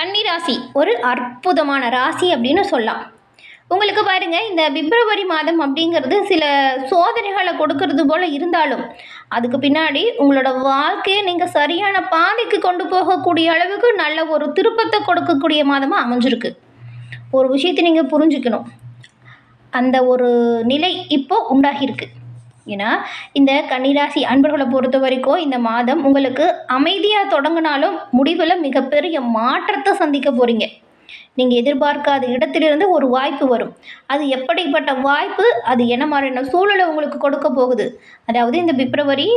கன்னி ராசி ஒரு அற்புதமான ராசி அப்படின்னு சொல்லலாம். உங்களுக்கு பாருங்க, இந்த பிப்ரவரி மாதம் அப்படிங்கிறது சில சோதனைகளை கொடுக்கறது போல இருந்தாலும், அதுக்கு பின்னாடி உங்களோட வாழ்க்கையை நீங்கள் சரியான பாதைக்கு கொண்டு போகக்கூடிய அளவுக்கு நல்ல ஒரு திருப்பத்தை கொடுக்கக்கூடிய மாதமாக அமைஞ்சிருக்கு. ஒரு விஷயத்தை நீங்கள் புரிஞ்சுக்கணும், அந்த ஒரு நிலை இப்போ உண்டாகியிருக்கு. ஏன்னா இந்த கன்னிராசி அன்பர்களை பொறுத்த வரைக்கும் இந்த மாதம் உங்களுக்கு அமைதியாக தொடங்கினாலும் முடிவில் மிகப்பெரிய மாற்றத்தை சந்திக்க போகிறீங்க. நீங்கள் எதிர்பார்க்காத இடத்திலிருந்து ஒரு வாய்ப்பு வரும். அது எப்படிப்பட்ட வாய்ப்பு, அது என்ன மாதிரியான சூழலை உங்களுக்கு கொடுக்க போகுது, அதாவது இந்த பிப்ரவரி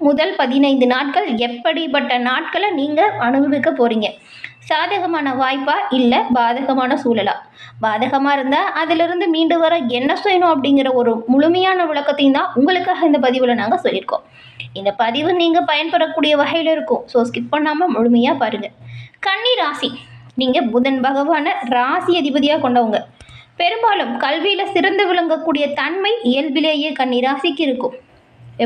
முதல் 15 நாட்கள் எப்படிப்பட்ட நாட்களை நீங்கள் அனுபவிக்க போகிறீங்க. சாதகமான வாய்ப்பா இல்லை பாதகமான சூழலா? பாதகமாக இருந்தால் அதிலிருந்து மீண்டு வர என்ன செய்யணும் அப்படிங்கிற ஒரு முழுமையான விளக்கத்தையும் தான் உங்களுக்காக இந்த பதிவில் நாங்கள் சொல்லியிருக்கோம். இந்த பதிவு நீங்கள் பயன்பெறக்கூடிய வகையில் இருக்கும். ஸோ ஸ்கிப் பண்ணாமல் முழுமையாக பாருங்கள். கன்னி ராசி, நீங்கள் புதன் பகவானை ராசி அதிபதியாக கொண்டவங்க. பெரும்பாலும் கல்வியில் சிறந்து விளங்கக்கூடிய தன்மை இயல்பிலேயே கன்னி ராசிக்கு இருக்கும்.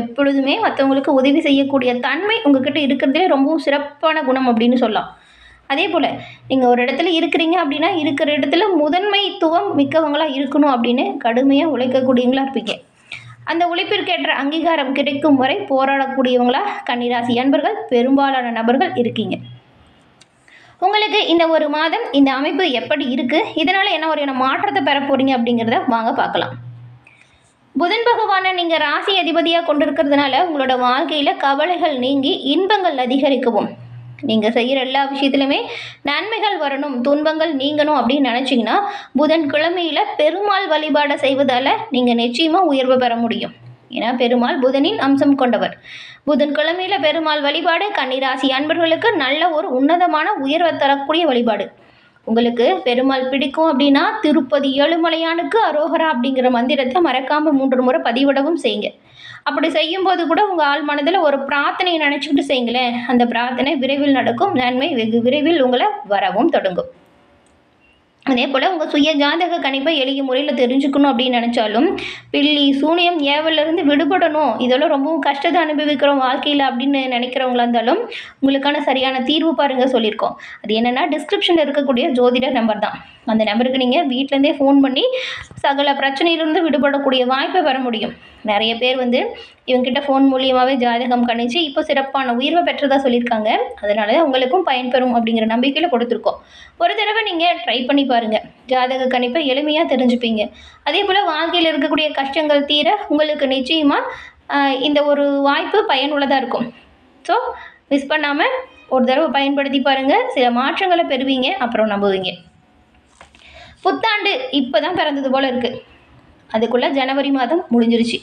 எப்பொழுதுமே மற்றவங்களுக்கு உதவி செய்யக்கூடிய தன்மை உங்ககிட்ட இருக்கிறதுலே ரொம்பவும் சிறப்பான குணம் அப்படின்னு சொல்லலாம். அதே போல் நீங்கள் ஒரு இடத்துல இருக்கிறீங்க அப்படின்னா இருக்கிற இடத்துல முதன்மைத்துவம் மிக்கவங்களாக இருக்கணும் அப்படின்னு கடுமையாக உழைக்கக்கூடியவங்களாக இருப்பீங்க. அந்த உழைப்பிற்கேற்ற அங்கீகாரம் கிடைக்கும் வரை போராடக்கூடியவங்களாக கன்னிராசி அன்பர்கள் பெரும்பாலான நபர்கள் இருக்கீங்க. உங்களுக்கு இந்த ஒரு மாதம் இந்த அமைப்பு எப்படி இருக்குது, இதனால் என்ன ஒரு மாற்றத்தை பெற போகிறீங்க அப்படிங்கிறத வாங்க பார்க்கலாம். புதன் பகவானை நீங்கள் ராசி அதிபதியாக கொண்டிருக்கிறதுனால உங்களோட வாழ்க்கையில் கவலைகள் நீங்கி இன்பங்கள் அதிகரிக்கவும், நீங்கள் செய்கிற எல்லா விஷயத்துலையுமே நன்மைகள் வரணும், துன்பங்கள் நீங்கணும் அப்படின்னு நினச்சிங்கன்னா புதன்கிழமையில் பெருமாள் வழிபாடை செய்வதால் நீங்கள் நிச்சயமாக உயர்வு பெற முடியும். ஏன்னா பெருமாள் புதனின் அம்சம் கொண்டவர். புதன்கிழமையில் பெருமாள் வழிபாடு கன்னிராசி அன்பர்களுக்கு நல்ல ஒரு உன்னதமான உயர்வை தரக்கூடிய வழிபாடு. உங்களுக்கு பெருமாள் பிடிக்கும் அப்படின்னா திருப்பதி ஏழுமலையானுக்கு அரோகரா அப்படிங்கிற மந்திரத்தை மறக்காமல் 3 முறை பதிவிடவும் செய்யுங்க. அப்படி செய்யும்போது கூட உங்கள் ஆள் மனதில் ஒரு பிரார்த்தனையை நினச்சிக்கிட்டு செய்யுங்களேன். அந்த பிரார்த்தனை விரைவில் நடக்கும், நன்மை வெகு விரைவில் உங்களை வரவும் தொடங்கும். அதே போல் உங்கள் சுய ஜாதக கணிப்பை எளிய முறையில் தெரிஞ்சுக்கணும் அப்படின்னு நினச்சாலும், பில்லி சூனியம் ஏவலிருந்து விடுபடணும், இதெல்லாம் ரொம்பவும் கஷ்டத்தை அனுபவிக்கிறோம் வாழ்க்கையில் அப்படின்னு நினைக்கிறவங்களா இருந்தாலும் உங்களுக்கான சரியான தீர்வு பாருங்கள் சொல்லியிருக்கோம். அது என்னென்னா டிஸ்கிரிப்ஷனில் இருக்கக்கூடிய ஜோதிடர் நம்பர் தான். அந்த நம்பருக்கு நீங்கள் வீட்டிலேருந்தே ஃபோன் பண்ணி சகல பிரச்சனையிலிருந்து விடுபடக்கூடிய வாய்ப்பை பெற முடியும். நிறைய பேர் இவங்ககிட்ட ஃபோன் மூலியமாகவே ஜாதகம் கணிச்சு இப்போ சிறப்பான உயர்வை பெற்றதாக சொல்லியிருக்காங்க. அதனால உங்களுக்கும் பயன்பெறும் அப்படிங்கிற நம்பிக்கையில் கொடுத்துருக்கோம். ஒரு தடவை நீங்கள் ட்ரை பண்ணி பாருங்கள், ஜாதக கணிப்பை எளிமையாக தெரிஞ்சுப்பீங்க. அதே போல் வாழ்க்கையில் இருக்கக்கூடிய கஷ்டங்கள் தீர உங்களுக்கு நிச்சயமாக இந்த ஒரு வாய்ப்பு பயனுள்ளதாக இருக்கும். ஸோ மிஸ் பண்ணாமல் ஒரு தடவை பயன்படுத்தி பாருங்கள், சில மாற்றங்களை பெறுவீங்க, அப்புறம் நம்புவீங்க. புத்தாண்டு இப்போ தான் பிறந்தது போல் இருக்குது. அதுக்குள்ளே ஜனவரி மாதம் முடிஞ்சிருச்சு,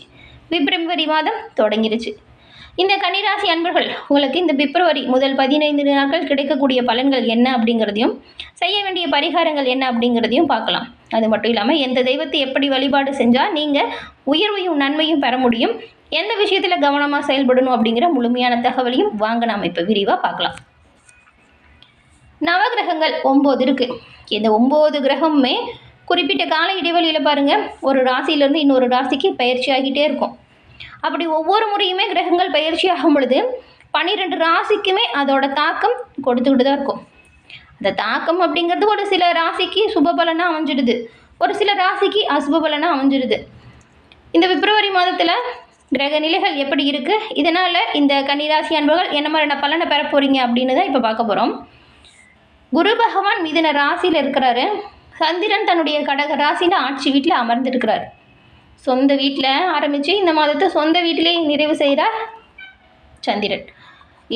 பிப்ரவரி மாதம் தொடங்கிருச்சு. இந்த கன்னிராசி அன்பர்கள் உங்களுக்கு இந்த பிப்ரவரி முதல் 15 நாட்கள் கிடைக்கக்கூடிய பலன்கள் என்ன அப்படிங்கிறதையும், செய்ய வேண்டிய பரிகாரங்கள் என்ன அப்படிங்கிறதையும் பார்க்கலாம். அது மட்டும் இல்லாமல் எந்த தெய்வத்தை எப்படி வழிபாடு செஞ்சால் நீங்கள் உயர்வையும் நன்மையும் பெற முடியும், எந்த விஷயத்தில் கவனமாக செயல்படணும் அப்படிங்கிற முழுமையான தகவலையும் வாங்க நாம் இப்போ விரிவாக பார்க்கலாம். நவகிரகங்கள் 9 இருக்குது. இந்த 9 கிரகமுமே குறிப்பிட்ட கால இடைவெளியில் பாருங்கள் ஒரு ராசியிலேருந்து இன்னொரு ராசிக்கு பயிற்சி ஆகிட்டே இருக்கும். அப்படி ஒவ்வொரு முறையுமே கிரகங்கள் பயிற்சி ஆகும் பொழுது 12 ராசிக்குமே அதோட தாக்கம் கொடுத்துக்கிட்டு தான் இருக்கும். அந்த தாக்கம் அப்படிங்கிறது ஒரு சில ராசிக்கு சுப பலனாக அமைஞ்சிடுது, ஒரு சில ராசிக்கு அசுப பலனாக அமைஞ்சிடுது. இந்த பிப்ரவரி மாதத்தில் கிரக நிலைகள் எப்படி இருக்குது, இதனால் இந்த கன்னிராசி அன்பர்கள் என்ன மாதிரியான பலனை பெற போகிறீங்க அப்படின்னு தான் இப்போ பார்க்க போகிறோம். குரு பகவான் மிதுன ராசியில் இருக்கிறாரு. சந்திரன் தன்னுடைய கடக ராசியில் ஆட்சி வீட்டில் அமர்ந்திருக்கிறார். சொந்த வீட்டில் ஆரம்பித்து இந்த மாதத்தை சொந்த வீட்டிலே நிறைவு செய்கிறார் சந்திரன்.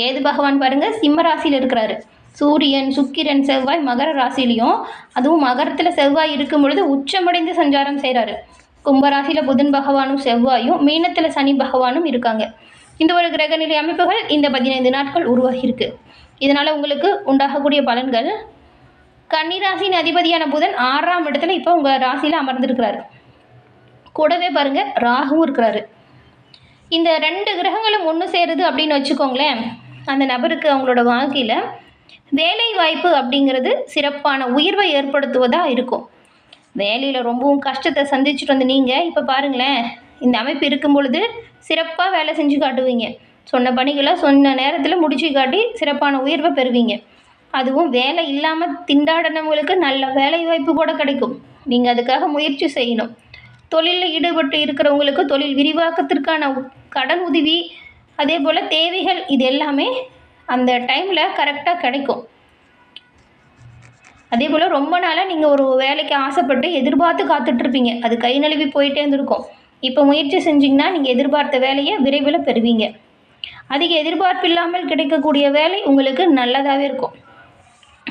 ஏது பகவான் பாருங்கள் சிம்ம ராசியில் இருக்கிறாரு. சூரியன் சுக்கிரன் செவ்வாய் மகர ராசிலையும், அதுவும் மகரத்தில் செவ்வாய் இருக்கும் பொழுது உச்சமடைந்து சஞ்சாரம் செய்கிறாரு. கும்பராசியில் புதன் பகவானும் செவ்வாயும், மீனத்தில் சனி பகவானும் இருக்காங்க. இந்த ஒரு கிரகநிலை அமைப்புகள் இந்த 15 நாட்கள் உருவாகியிருக்கு. இதனால் உங்களுக்கு உண்டாகக்கூடிய பலன்கள், கன்னிராசியின் அதிபதியான புதன் 6ஆம் இடத்துல இப்போ உங்கள் ராசியில் அமர்ந்திருக்கிறாரு. கூடவே பாருங்கள் ராகுவும் இருக்கிறாரு. இந்த 2 கிரகங்களும் ஒன்று சேருது அப்படின்னு வச்சுக்கோங்களேன், அந்த நபருக்கு அவங்களோட வாழ்க்கையில் வேலை வாய்ப்பு அப்படிங்கிறது சிறப்பான உயர்வை ஏற்படுத்துவதாக இருக்கும். வேலையில் ரொம்பவும் கஷ்டத்தை சந்திச்சுட்டு நீங்கள் இப்போ பாருங்களேன், இந்த அமைப்பு இருக்கும் பொழுது சிறப்பாக வேலை செஞ்சு காட்டுவீங்க. சொன்ன பணிகளை சொன்ன நேரத்தில் முடிச்சு காட்டி சிறப்பான உயர்வை பெறுவீங்க. அதுவும் வேலை இல்லாமல் திண்டாடினவங்களுக்கு நல்ல வேலை வாய்ப்பு கூட கிடைக்கும். நீங்கள் அதுக்காக முயற்சி செய்யணும். தொழிலில் ஈடுபட்டு இருக்கிறவங்களுக்கு தொழில் விரிவாக்கத்திற்கான கடன் உதவி, அதே போல் தேவைகள், இது எல்லாமே அந்த டைமில் கரெக்டாக கிடைக்கும். அதே போல் ரொம்ப நாளாக நீங்கள் ஒரு வேலைக்கு ஆசைப்பட்டு எதிர்பார்த்து காத்துட்ருப்பீங்க. அது கை நழுவி போயிட்டே இருந்திருக்கும். இப்போ முயற்சி செஞ்சிங்கன்னா நீங்கள் எதிர்பார்த்த வேலையை விரைவில் பெறுவீங்க. அதிக எதிர்பார்ப்பு இல்லாமல் கிடைக்கக்கூடிய வேலை உங்களுக்கு நல்லதாகவே இருக்கும்.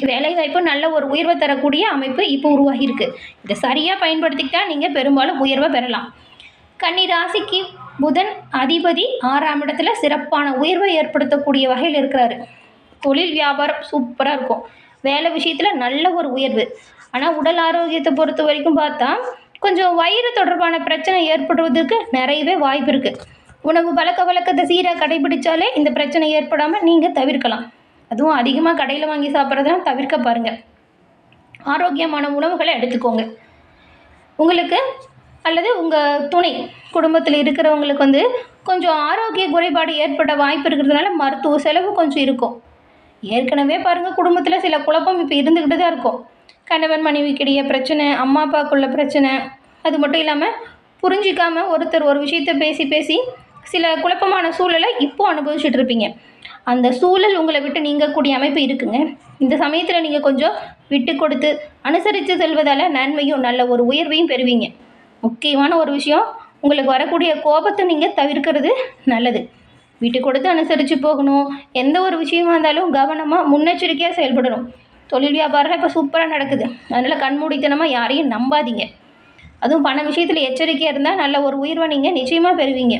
வேலைவாய்ப்பு நல்ல ஒரு உயர்வை தரக்கூடிய அமைப்பு இப்போ உருவாகியிருக்கு. இதை சரியாக பயன்படுத்திக்கிட்டா நீங்கள் பெரும்பாலும் உயர்வை பெறலாம். கன்னி ராசிக்கு புதன் அதிபதி 6ஆம் இடத்துல சிறப்பான உயர்வை ஏற்படுத்தக்கூடிய வகையில் இருக்கிறாரு. தொழில் வியாபாரம் சூப்பராக இருக்கும். வேலை விஷயத்தில் நல்ல ஒரு உயர்வு. ஆனால் உடல் ஆரோக்கியத்தை பொறுத்த வரைக்கும் பார்த்தா கொஞ்சம் வயிறு தொடர்பான பிரச்சனை ஏற்படுவதற்கு நிறையவே வாய்ப்பு இருக்குது. உணவு பழக்க வழக்கத்தை சீராக கடைபிடிச்சாலே இந்த பிரச்சனை ஏற்படாமல் நீங்கள் தவிர்க்கலாம். அதுவும் அதிகமாக கடையில் வாங்கி சாப்பிட்றதெல்லாம் தவிர்க்க பாருங்கள். ஆரோக்கியமான உணவுகளை எடுத்துக்கோங்க. உங்களுக்கு அல்லது உங்கள் துணை குடும்பத்தில் இருக்கிறவங்களுக்கு கொஞ்சம் ஆரோக்கிய குறைபாடு ஏற்பட வாய்ப்பு இருக்கிறதுனால மருத்துவ செலவு கொஞ்சம் இருக்கும். ஏற்கனவே பாருங்கள், குடும்பத்தில் சில குழப்பம் இப்போ இருந்துக்கிட்டு தான் இருக்கும். கணவன் மனைவிக்கிடையே பிரச்சனை, அம்மா அப்பாக்குள்ள பிரச்சனை, அது மட்டும் இல்லாமல் புரிஞ்சிக்காமல் ஒருத்தர் ஒரு விஷயத்தை பேசி சில குழப்பமான சூழலை இப்போது அனுபவிச்சுட்டு இருப்பீங்க. அந்த சூழல் உங்களை விட்டு நீங்கக்கூடிய அமைப்பு இருக்குங்க. இந்த சமயத்தில் நீங்கள் கொஞ்சம் விட்டு கொடுத்து அனுசரித்து செல்வதால் நன்மையும் நல்ல ஒரு உயர்வையும் பெறுவீங்க. முக்கியமான ஒரு விஷயம், உங்களுக்கு வரக்கூடிய கோபத்தை நீங்கள் தவிர்க்கிறது நல்லது. விட்டு கொடுத்து அனுசரித்து போகணும். எந்த ஒரு விஷயமா இருந்தாலும் கவனமாக முன்னெச்சரிக்கையாக செயல்படணும். தொழில் வியாபாரம் இப்போ சூப்பராக நடக்குது. அதனால் கண்மூடித்தனமாக யாரையும் நம்பாதீங்க. அதுவும் பண விஷயத்தில் எச்சரிக்கையாக இருந்தால் நல்ல ஒரு உயர்வை நீங்கள் நிச்சயமாக பெறுவீங்க.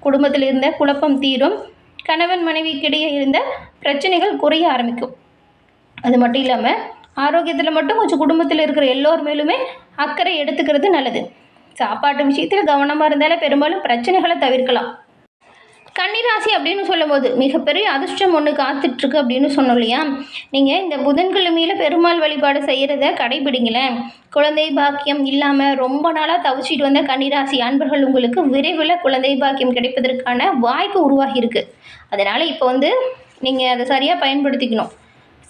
குடும்பத்தில் இருந்த குழப்பம் தீரும். கணவன் மனைவிக்கிடையே இருந்த பிரச்சனைகள் குறைய ஆரம்பிக்கும். அது மட்டும் இல்லாமல் ஆரோக்கியத்தில் மட்டும் கொஞ்சம் குடும்பத்தில் இருக்கிற எல்லோர் மேலுமே அக்கறை எடுத்துக்கிறது நல்லது. சாப்பாட்டு விஷயத்தில் கவனமாக இருந்தாலே பெரும்பாலும் பிரச்சனைகளை தவிர்க்கலாம். கன்னிராசி அப்படின்னு சொல்லும்போது மிகப்பெரிய அதிர்ஷ்டம் ஒன்று காத்துட்ருக்கு அப்படின்னு சொன்னோம் இல்லையா? நீங்கள் இந்த புதன்கிழமையில் பெருமாள் வழிபாடு செய்கிறத கடைபிடிங்களேன். குழந்தை பாக்கியம் இல்லாமல் ரொம்ப நாளாக தவிச்சிட்டு வந்த கன்னிராசி அன்பர்கள் உங்களுக்கு விரைவில் குழந்தை பாக்கியம் கிடைப்பதற்கான வாய்ப்பு உருவாகியிருக்கு. அதனால் இப்போ நீங்கள் அதை சரியாக பயன்படுத்திக்கணும்.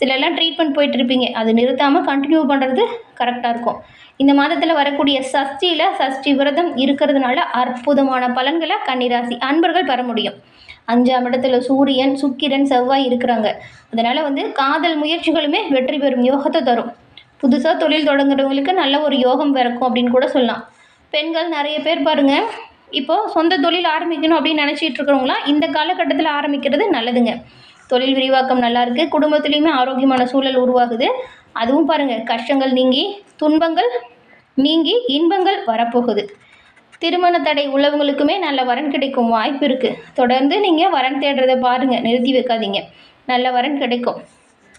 சிலெல்லாம் ட்ரீட்மெண்ட் போயிட்டுருப்பீங்க, அது நிறுத்தாமல் கண்டினியூ பண்ணுறது கரெக்டாக இருக்கும். இந்த மாதத்தில் வரக்கூடிய சஷ்டி விரதம் இருக்கிறதுனால அற்புதமான பலன்களை கன்னிராசி அன்பர்கள் பெற முடியும். 5ஆம் இடத்துல சூரியன், சுக்கிரன், செவ்வாய் இருக்கிறாங்க. அதனால் காதல் முயற்சிகளுமே வெற்றி பெறும் யோகத்தை தரும். புதுசாக தொழில் தொடங்குறவங்களுக்கு நல்ல ஒரு யோகம் பிறக்கும் அப்படின்னு கூட சொல்லலாம். பெண்கள் நிறைய பேர் பாருங்கள், இப்போது சொந்த தொழில் ஆரம்பிக்கணும் அப்படின்னு நினச்சிட்டு இருக்கிறவங்களாம் இந்த காலகட்டத்தில் ஆரம்பிக்கிறது நல்லதுங்க. தொழில் விரிவாக்கம் நல்லாயிருக்கு. குடும்பத்துலேயுமே ஆரோக்கியமான சூழல் உருவாகுது. அதுவும் பாருங்கள், கஷ்டங்கள் நீங்கி துன்பங்கள் நீங்கி இன்பங்கள் வரப்போகுது. திருமண தடை உள்ளவங்களுக்குமே நல்ல வரன் கிடைக்கும் வாய்ப்பு இருக்குது. தொடர்ந்து நீங்கள் வரன் தேடுறதை பாருங்கள், நிறுத்தி வைக்காதீங்க. நல்ல வரன் கிடைக்கும்.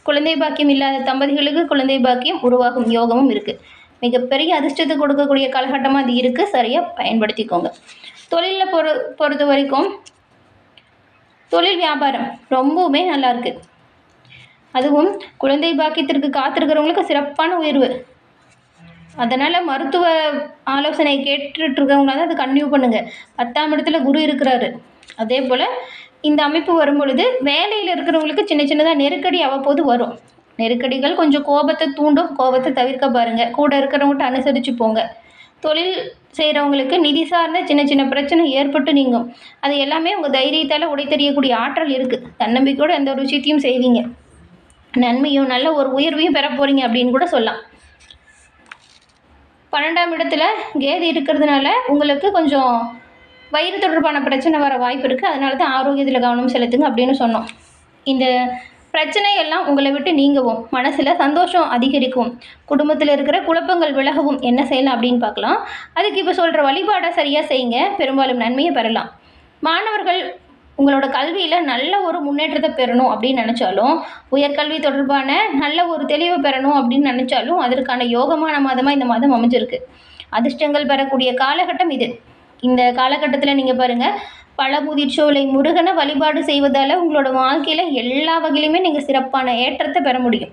குழந்தை பாக்கியம் இல்லாத தம்பதிகளுக்கு குழந்தை பாக்கியம் உருவாகும் யோகமும் இருக்குது. மிகப்பெரிய அதிர்ஷ்டத்தை கொடுக்கக்கூடிய காலகட்டமாக அது இருக்குது. சரியாக பயன்படுத்திக்கோங்க. தொழிலில் பொறுத்த வரைக்கும் தொழில் வியாபாரம் ரொம்பவுமே நல்லாயிருக்கு. அதுவும் குழந்தை பாக்கியத்திற்கு காத்திருக்கிறவங்களுக்கு சிறப்பான உயர்வு. அதனால் மருத்துவ ஆலோசனை கேட்டுட்ருக்கவங்கள அது கன்டினியூ பண்ணுங்கள். 10ஆம் இடத்துல குரு இருக்கிறாரு. அதே போல் இந்த அமைப்பு வரும் பொழுது வேலையில் இருக்கிறவங்களுக்கு சின்ன சின்னதாக நெருக்கடி அவ்வப்போது வரும். நெருக்கடிகள் கொஞ்சம் கோபத்தை தூண்டும். கோபத்தை தவிர்க்க பாருங்கள். கூட இருக்கிறவங்கள்ட்ட அனுசரித்து போங்க. தொழில் செய்கிறவங்களுக்கு நிதி சார்ந்த சின்ன சின்ன பிரச்சனை ஏற்பட்டு நீங்கும். அது எல்லாமே உங்கள் தைரியத்தால் உடைத்தெறியக்கூடிய ஆற்றல் இருக்குது. தன்னம்பிக்கையோடு எந்த ஒரு விஷயத்தையும் செய்வீங்க. நன்மையும் நல்ல ஒரு உயர்வையும் பெற போகிறீங்க அப்படின்னு கூட சொல்லலாம். 12ஆம் இடத்துல கேது இருக்கிறதுனால உங்களுக்கு கொஞ்சம் வயிறு தொடர்பான பிரச்சனை வர வாய்ப்பு இருக்குது. அதனால தான் ஆரோக்கியத்தில் கவனம் செலுத்துங்க அப்படின்னு சொன்னோம். இந்த பிரச்சனையெல்லாம் உங்களை விட்டு நீங்கவும், மனசில் சந்தோஷம் அதிகரிக்கும், குடும்பத்தில் இருக்கிற குழப்பங்கள் விலகவும் என்ன செய்யலாம் அப்படின்னு பார்க்கலாம். அதுக்கு இப்போ சொல்கிற வழிபாடை சரியாக செய்யுங்க. பெரும்பாலும் நன்மையை பெறலாம். மாணவர்கள் உங்களோட கல்வியில் நல்ல ஒரு முன்னேற்றத்தை பெறணும் அப்படின்னு நினச்சாலும், உயர்கல்வி தொடர்பான நல்ல ஒரு தெளிவை பெறணும் அப்படின்னு நினச்சாலும் அதற்கான யோகமான மாதமாக இந்த மாதம் அமைஞ்சிருக்கு. அதிர்ஷ்டங்கள் பெறக்கூடிய காலகட்டம் இது. இந்த காலகட்டத்தில் நீங்கள் பாருங்கள், பழமுதிர்ச்சோலை முருகனை வழிபாடு செய்வதால் உங்களோட வாழ்க்கையில் எல்லா வகையிலுமே நீங்கள் சிறப்பான ஏற்றத்தை பெற முடியும்.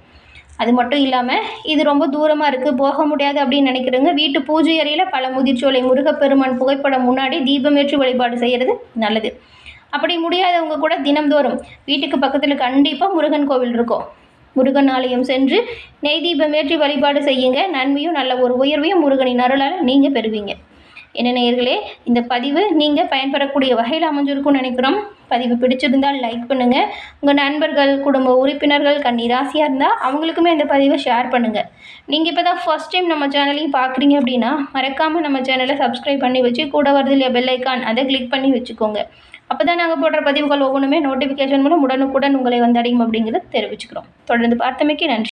அது மட்டும் இல்லாமல் இது ரொம்ப தூரமாக இருக்குது, போக முடியாது அப்படின்னு நினைக்கிறவங்க வீட்டு பூஜை அறையில் பழமுதிர்ச்சோலை முருகப்பெருமான் புகைப்படம் முன்னாடி தீபமேற்றி வழிபாடு செய்கிறது நல்லது. அப்படி முடியாதவங்க கூட தினம்தோறும் வீட்டுக்கு பக்கத்தில் கண்டிப்பாக முருகன் கோவில் இருக்கும். முருகன் ஆலயம் சென்று நெய் தீபம் ஏற்றி வழிபாடு செய்யுங்க. நன்மையும் நல்ல ஒரு உயர்வையும் முருகனின் அருளால் நீங்கள் பெறுவீங்க. என்ன நேயர்களே, இந்த பதிவு நீங்கள் பயன்பெறக்கூடிய வகையில் அமைஞ்சிருக்கும்னு நினைக்கிறோம். பதிவு பிடிச்சிருந்தால் லைக் பண்ணுங்கள். உங்கள் நண்பர்கள், குடும்ப உறுப்பினர்கள் கன்னி ராசியாக இருந்தால் அவங்களுக்குமே இந்த பதிவை ஷேர் பண்ணுங்கள். நீங்கள் இப்போ தான் ஃபர்ஸ்ட் டைம் நம்ம சேனலையும் பார்க்குறீங்க அப்படின்னா மறக்காமல் நம்ம சேனலை சப்ஸ்கிரைப் பண்ணி வச்சு கூட வருது இல்லையா பெல் ஐக்கான், அதை கிளிக் பண்ணி வச்சுக்கோங்க. அப்போ தான் நாங்கள் போடுற பதிவுகள் ஒவ்வொன்றுமே நோட்டிஃபிகேஷன் மூலம் உடனுக்குடன் உங்களை வந்தடையும் அப்படிங்கிறத தெரிவிச்சுக்கிறோம். தொடர்ந்து பார்த்தமைக்கு நன்றி.